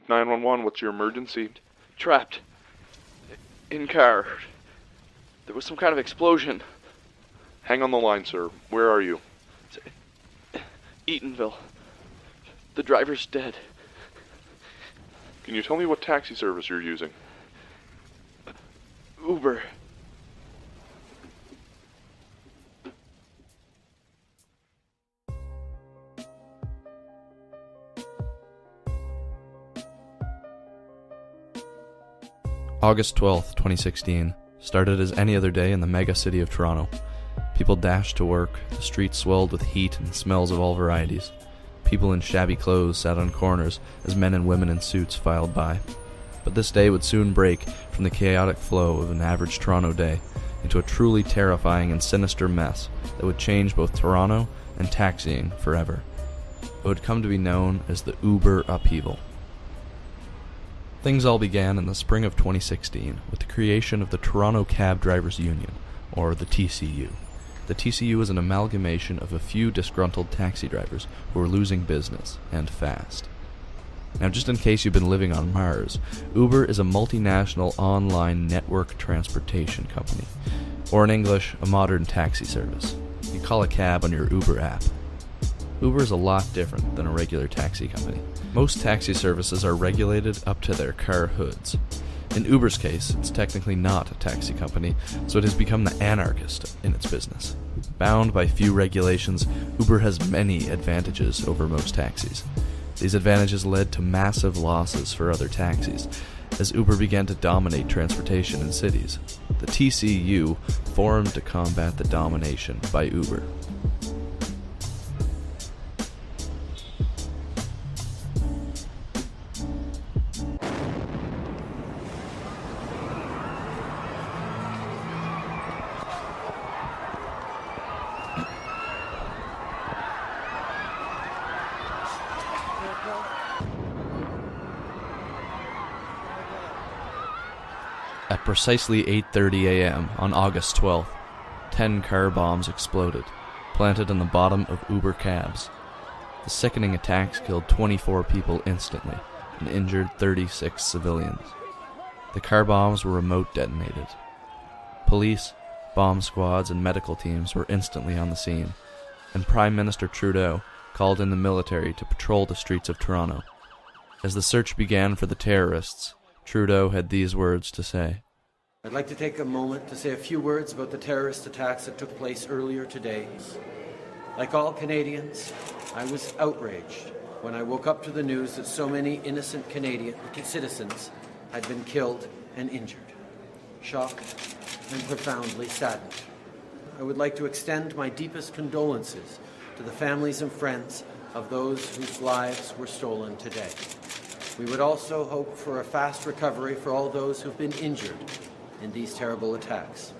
911, what's your emergency? Trapped. In car. There was some kind of explosion. Hang on the line, sir. Where are you? Eatonville. The driver's dead. Can you tell me what taxi service you're using? Uber. August 12th, 2016, started as any other day in the mega city of Toronto. People dashed to work, the streets swelled with heat and smells of all varieties. People in shabby clothes sat on corners as men and women in suits filed by. But this day would soon break from the chaotic flow of an average Toronto day into a truly terrifying and sinister mess that would change both Toronto and taxiing forever. It would come to be known as the Uber Upheaval. Things all began in the spring of 2016 with the creation of the Toronto Cab Drivers Union, or the TCU. The TCU is an amalgamation of a few disgruntled taxi drivers who were losing business, and fast. Now, just in case you've been living on Mars, Uber is a multinational online network transportation company, or in English, a modern taxi service. You call a cab on your Uber app. Uber is a lot different than a regular taxi company. Most taxi services are regulated up to their car hoods. In Uber's case, it's technically not a taxi company, so it has become the anarchist in its business. Bound by few regulations, Uber has many advantages over most taxis. These advantages led to massive losses for other taxis, as Uber began to dominate transportation in cities. The TCU formed to combat the domination by Uber. At precisely 8:30 a.m. on August 12th, 10 car bombs exploded, planted in the bottom of Uber cabs. The sickening attacks killed 24 people instantly and injured 36 civilians. The car bombs were remote detonated. Police, bomb squads, and medical teams were instantly on the scene, and Prime Minister Trudeau called in the military to patrol the streets of Toronto. As the search began for the terrorists, Trudeau had these words to say. I'd like to take a moment to say a few words about the terrorist attacks that took place earlier today. Like all Canadians, I was outraged when I woke up to the news that so many innocent Canadian citizens had been killed and injured. Shocked and profoundly saddened. I would like to extend my deepest condolences to the families and friends of those whose lives were stolen today. We would also hope for a fast recovery for all those who've been injured in these terrible attacks.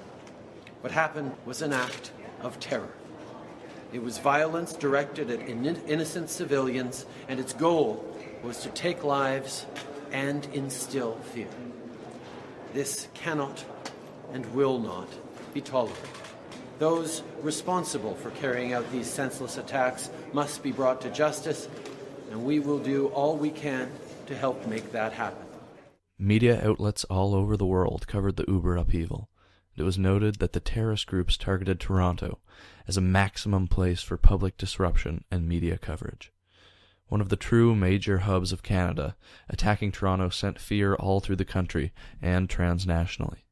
What happened was an act of terror. It was violence directed at innocent civilians, and its goal was to take lives and instill fear. This cannot and will not be tolerated. Those responsible for carrying out these senseless attacks must be brought to justice, and we will do all we can to help make that happen. Media outlets all over the world covered the Uber upheaval. It was noted that the terrorist groups targeted Toronto as a maximum place for public disruption and media coverage. One of the true major hubs of Canada, attacking Toronto sent fear all through the country and transnationally.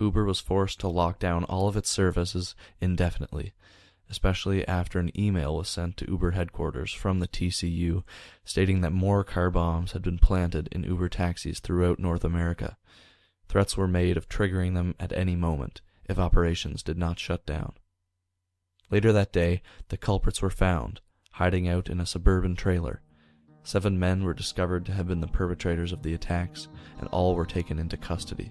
Uber was forced to lock down all of its services indefinitely, especially after an email was sent to Uber headquarters from the TCU stating that more car bombs had been planted in Uber taxis throughout North America. Threats were made of triggering them at any moment if operations did not shut down. Later that day, the culprits were found, hiding out in a suburban trailer. 7 men were discovered to have been the perpetrators of the attacks, and all were taken into custody.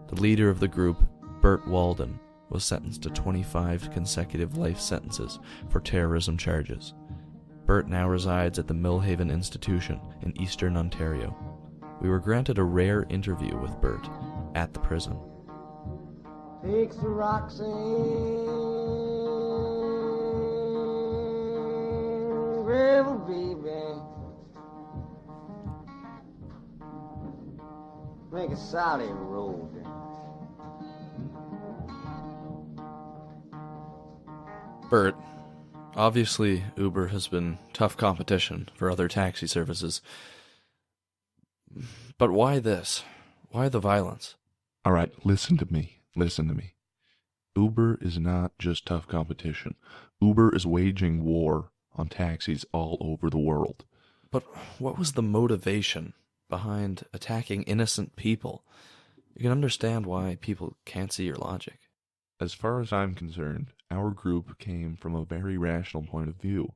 The leader of the group, Bert Walden, was sentenced to 25 consecutive life sentences for terrorism charges. Bert now resides at the Millhaven Institution in Eastern Ontario. We were granted a rare interview with Bert at the prison. Takes the rocks and gravel, baby. Make a solid road. Bert, obviously Uber has been tough competition for other taxi services. But why this? Why the violence? All right, listen to me. Listen to me. Uber is not just tough competition. Uber is waging war on taxis all over the world. But what was the motivation behind attacking innocent people? You can understand why people can't see your logic. As far as I'm concerned, our group came from a very rational point of view.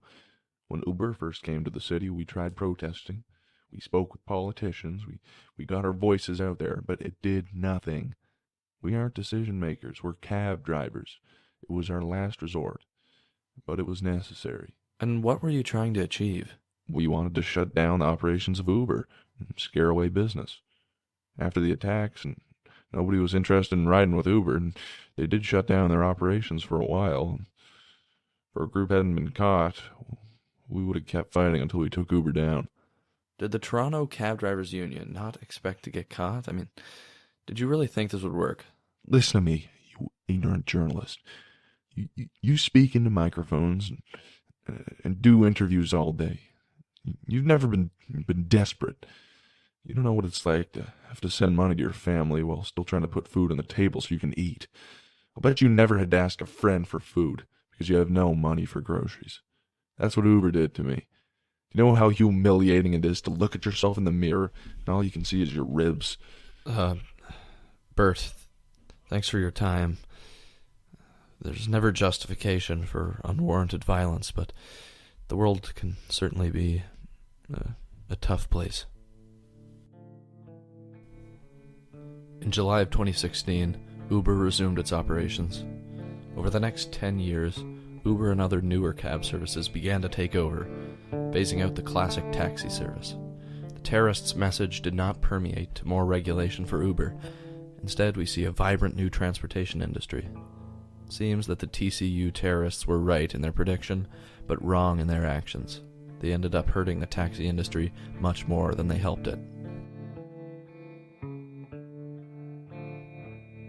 When Uber first came to the city, we tried protesting. We spoke with politicians. We got our voices out there, but it did nothing. We aren't decision makers. We're cab drivers. It was our last resort, but it was necessary. And what were you trying to achieve? We wanted to shut down the operations of Uber and scare away business. After the attacks, and nobody was interested in riding with Uber, and they did shut down their operations for a while. If our group hadn't been caught, we would have kept fighting until we took Uber down. Did the Toronto Cab Drivers Union not expect to get caught? I mean, did you really think this would work? Listen to me, you ignorant journalist. You speak into microphones and do interviews all day. You've never been desperate. You don't know what it's like to have to send money to your family while still trying to put food on the table so you can eat. I'll bet you never had to ask a friend for food because you have no money for groceries. That's what Uber did to me. You know how humiliating it is to look at yourself in the mirror and all you can see is your ribs? Bert, thanks for your time. There's never justification for unwarranted violence, but the world can certainly be a tough place. In July of 2016, Uber resumed its operations. Over the next 10 years, Uber and other newer cab services began to take over, phasing out the classic taxi service. The terrorists' message did not permeate to more regulation for Uber. Instead, we see a vibrant new transportation industry. It seems that the TCU terrorists were right in their prediction, but wrong in their actions. They ended up hurting the taxi industry much more than they helped it.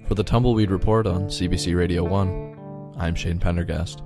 For the Tumbleweed Report on CBC Radio 1, I'm Shane Pendergast.